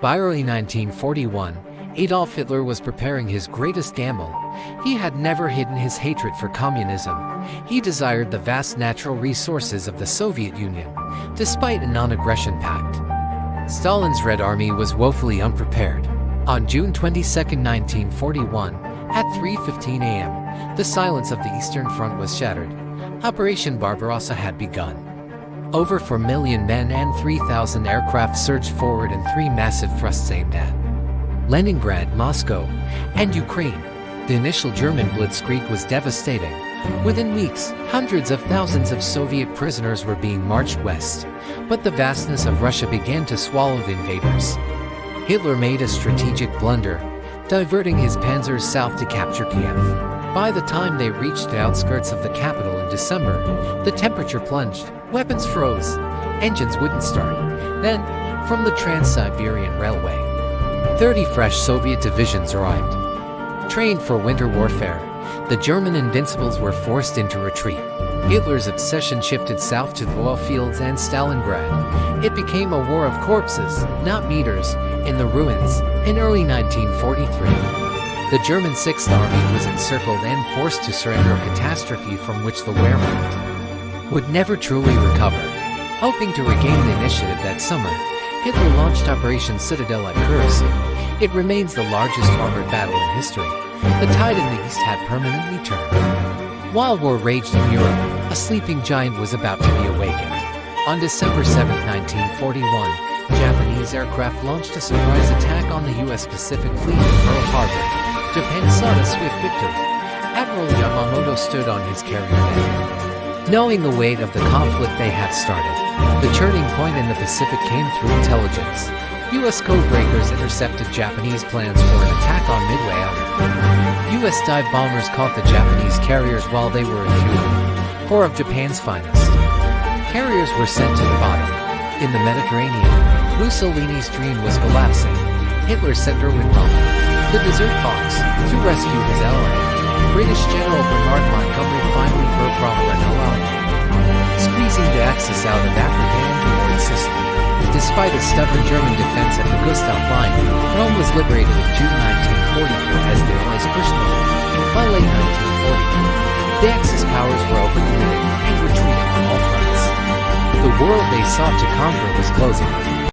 By early 1941, Adolf Hitler was preparing his greatest gamble. He had never hidden his hatred for communism. He desired the vast natural resources of the Soviet Union, despite a non-aggression pact. Stalin's Red Army was woefully unprepared. On June 22, 1941, at 3:15 a.m., the silence of the Eastern Front was shattered. Operation Barbarossa had begun. Over 4 million men and 3,000 aircraft surged forward in 3 massive thrusts aimed at Leningrad, Moscow, and Ukraine. The initial German Blitzkrieg was devastating. Within weeks, hundreds of thousands of Soviet prisoners were being marched west, but the vastness of Russia began to swallow the invaders. Hitler made a strategic blunder, diverting his panzers south to capture Kiev. By the time they reached the outskirts of the capital in December, the temperature plunged, weapons froze, engines wouldn't start. Then, from the Trans-Siberian Railway, 30 fresh Soviet divisions arrived. Trained for winter warfare, the German invincibles were forced into retreat. Hitler's obsession shifted south to the oil fields and Stalingrad. It became a war of corpses, not meters, in the ruins. In early 1943, the German Sixth Army was encircled and forced to surrender, a catastrophe from which the Wehrmacht would never truly recover. Hoping to regain the initiative that summer, Hitler launched Operation Citadel at Kursk. It remains the largest armored battle in history. The tide in the east had permanently turned. While war raged in Europe, a sleeping giant was about to be awakened. On December 7, 1941, Japanese aircraft launched a surprise attack on the U.S. Pacific Fleet in Pearl Harbor. Japan sought a swift victory. Admiral Yamamoto stood on his carrier deck. Knowing the weight of the conflict they had started, the turning point in the Pacific came through intelligence. U.S. codebreakers intercepted Japanese plans for an attack on Midway Island. U.S. dive bombers caught the Japanese carriers while they were refueling. 4 of Japan's finest carriers were sent to the bottom. In the Mediterranean, Mussolini's dream was collapsing. Hitler sent Erwin Rommel, the desert fox, to rescue his ally. British General Bernard Montgomery finally broke Rommel and allowed squeezing the Axis out of Africa and toward Sicily. Despite a stubborn German defense at the Gustav Line, Rome was liberated in June 1944 as the Allies pushed north. By late 1944, the Axis powers were overcommitted and retreating on all fronts. The world they sought to conquer was closing.